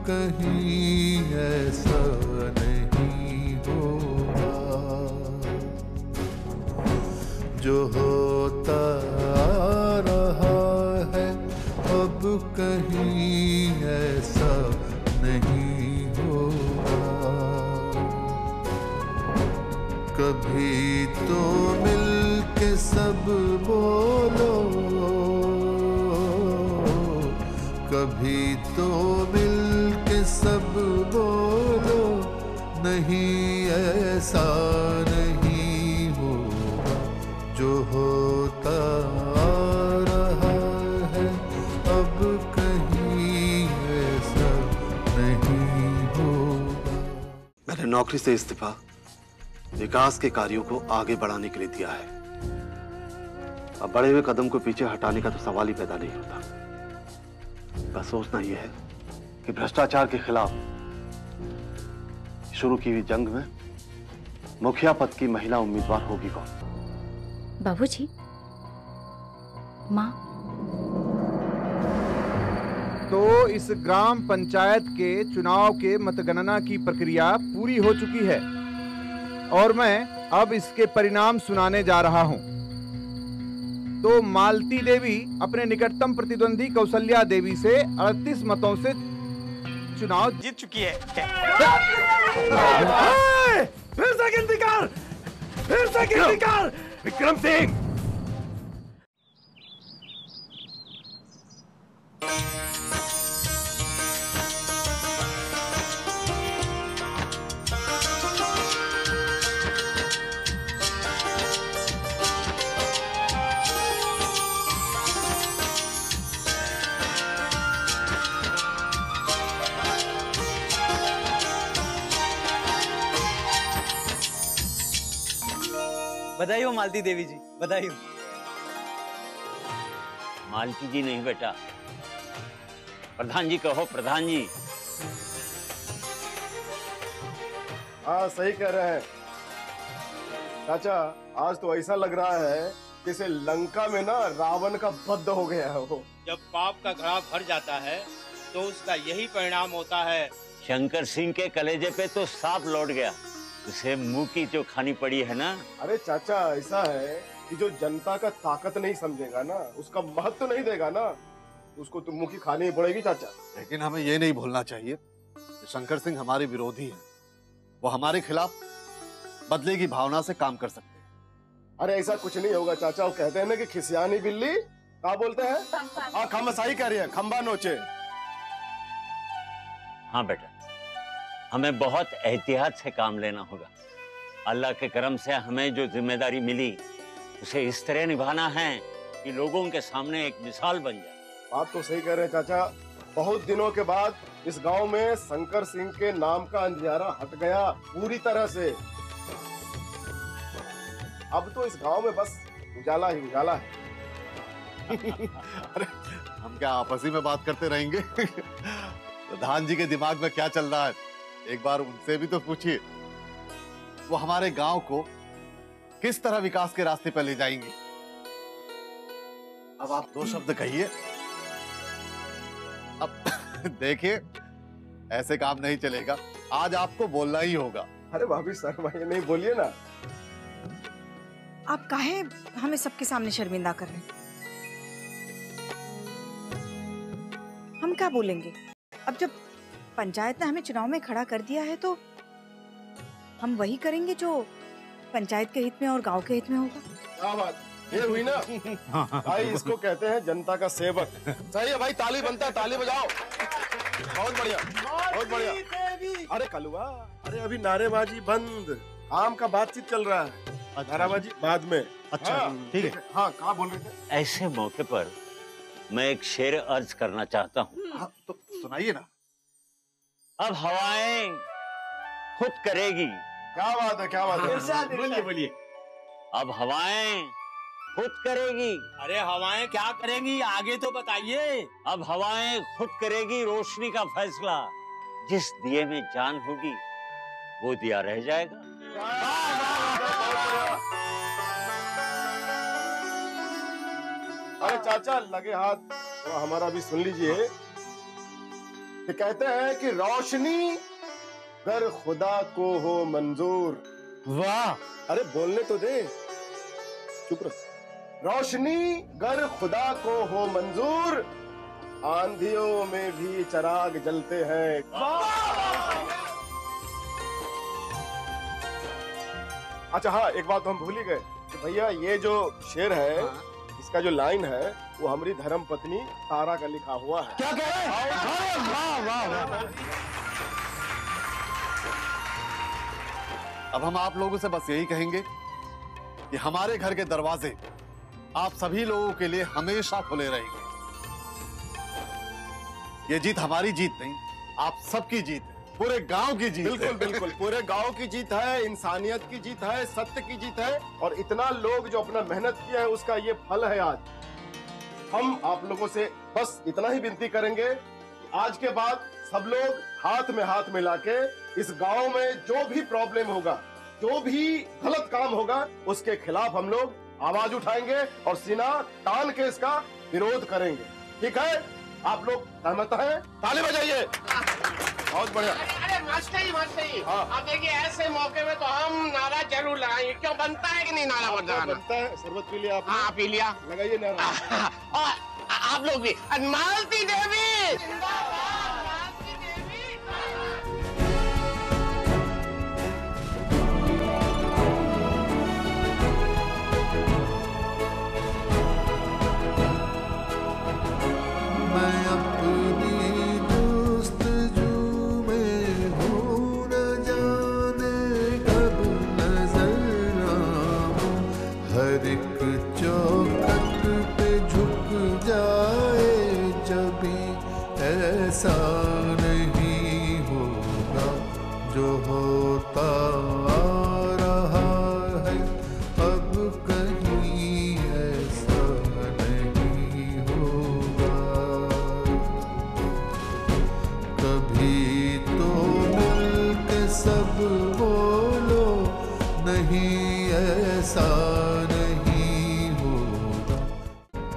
कहीं ऐसा नहीं होगा जो होता आ रहा है, अब कहीं ऐसा नहीं होगा। कभी तो मिल के सब बोलो, कभी तो मिल के सब बोलो, नहीं ऐसा नहीं होगा जो होता आ रहा है, अब कहीं ऐसा नहीं होगा। मैंने नौकरी से इस्तीफा विकास के कार्यों को आगे बढ़ाने के लिए दिया है। अब बढ़े हुए कदम को पीछे हटाने का तो सवाल ही पैदा नहीं होता। बस सोचना यह है कि भ्रष्टाचार के खिलाफ शुरू की हुई जंग में मुखिया पद की महिला उम्मीदवार होगी कौन? बाबूजी, माँ। तो इस ग्राम पंचायत के चुनाव के मतगणना की प्रक्रिया पूरी हो चुकी है और मैं अब इसके परिणाम सुनाने जा रहा हूं। तो मालती देवी अपने निकटतम प्रतिद्वंदी कौशल्या देवी से 38 मतों से चुनाव जीत चुकी है। फिर से गिनती कर, फिर से गिनती कर। विक्रम सिंह, बधाई हो मालती देवी जी, बधाई हो। मालती जी नहीं बेटा, प्रधान जी कहो, प्रधान जी। हाँ सही कह रहे हैं चाचा। आज तो ऐसा लग रहा है जैसे लंका में ना रावण का वध हो गया है। वो जब पाप का घड़ा भर जाता है तो उसका यही परिणाम होता है। शंकर सिंह के कलेजे पे तो सांप लौट गया, उसे मुंह की जो खानी पड़ी है ना। अरे चाचा ऐसा है कि जो जनता का ताकत नहीं समझेगा ना, उसका महत्व नहीं देगा ना, उसको तो मुंह की खानी ही पड़ेगी चाचा। लेकिन हमें ये नहीं भूलना चाहिए कि शंकर सिंह हमारे विरोधी हैं। वो हमारे खिलाफ बदले की भावना से काम कर सकते हैं। अरे ऐसा कुछ नहीं होगा चाचा। वो कहते हैं ना कि खिसियानी बिल्ली क्या बोलते हैं? हाँ खमसाई कह रही है, खंबा नोचे। हाँ बेटा, हमें बहुत एहतियात से काम लेना होगा। अल्लाह के करम से हमें जो जिम्मेदारी मिली उसे इस तरह निभाना है कि लोगों के सामने एक मिसाल बन जाए। बात तो सही कह रहे हैं चाचा। बहुत दिनों के बाद इस गांव में शंकर सिंह के नाम का अंधियारा हट गया पूरी तरह से। अब तो इस गांव में बस उजाला ही उजाला है। अरे हम क्या आपस ही में बात करते रहेंगे? प्रधान जी के दिमाग में क्या चल रहा है, एक बार उनसे भी तो पूछिए। वो हमारे गांव को किस तरह विकास के रास्ते पर ले जाएंगे। अब आप दो शब्द कहिए। अब देखिए, ऐसे काम नहीं चलेगा, आज आपको बोलना ही होगा। अरे भाभी शर्मा ये नहीं बोलिए ना। आप काहे हमें सबके सामने शर्मिंदा कर रहे हैं? हम क्या बोलेंगे? अब जब पंचायत ने हमें चुनाव में खड़ा कर दिया है तो हम वही करेंगे जो पंचायत के हित में और गांव के हित में होगा। क्या बात ये हुई ना भाई, इसको कहते हैं जनता का सेवक। सही है भाई, ताली बनता है, ताली बजाओ। बहुत बढ़िया, बहुत बढ़िया। अरे कलुआ, अरे अभी नारेबाजी बंद, आम का बातचीत चल रहा है। नारेबाजी बाद में। अच्छा ठीक है। हाँ कहाँ बोल रहे थे? ऐसे मौके पर मैं एक शेर अर्ज करना चाहता हूँ। हाँ, तो सुनाइए ना। अब हवाएं खुद करेगी। क्या बात है, क्या बात है? बोलिए बोलिए। अब हवाएं खुद करेगी। अरे हवाएं क्या करेंगी, आगे तो बताइए। अब हवाएं खुद करेगी रोशनी का फैसला। जिस दिए में जान होगी वो दिया रह जाएगा। अरे चाचा लगे हाथ तो हमारा भी सुन लीजिए। कि कहते हैं कि रोशनी गर खुदा को हो मंजूर। वाह, अरे बोलने तो दे, चुप रहो। रोशनी गर खुदा को हो मंजूर, आंधियों में भी चिराग जलते हैं। अच्छा हाँ, एक बात तो हम भूल ही गए कि भैया ये जो शेर है, इसका जो लाइन है वो हमारी धर्म पत्नी तारा का लिखा हुआ है। क्या कह रहे हैं? वाह वाह वाह। अब हम आप लोगों से बस यही कहेंगे कि हमारे घर के दरवाजे आप सभी लोगों के लिए हमेशा खुले रहेंगे। ये जीत हमारी जीत नहीं, आप सबकी जीत है, पूरे गांव की जीत। बिल्कुल बिल्कुल, पूरे गांव की जीत है, इंसानियत की जीत है, सत्य की जीत है, और इतना लोग जो अपना मेहनत किया है उसका ये फल है आज। हम आप लोगों से बस इतना ही विनती करेंगे कि आज के बाद सब लोग हाथ में हाथ मिला के इस गांव में जो भी प्रॉब्लम होगा, जो भी गलत काम होगा, उसके खिलाफ हम लोग आवाज उठाएंगे और सीना तान के इसका विरोध करेंगे। ठीक है? आप लोग सहमत हैं? ताली बजाइए। बहुत बढ़िया। अरे मस्त ही। हाँ। अब देखिए ऐसे मौके में तो हम नारा जरूर लगाएंगे। क्यों, बनता है कि नहीं नारा बजाना? बनता है। शरबत पी लिया आपने? हाँ, पी लिया। लगाइए नारा। और आप लोग भी, मालती देवी। मैं अपनी जुस्तजू में हूँ, न जाने कब नजर आऊं। हर एक चौखट पे झुक जाए जभी, ऐसा नहीं होगा जो होता आ रहा है अब कहीं ऐसा नहीं होगा। कभी तो मिलके सब बोलो, नहीं ऐसा नहीं होगा।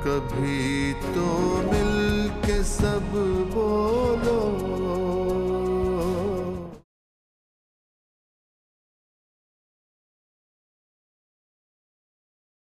कभी तो मिलके सब बोलो,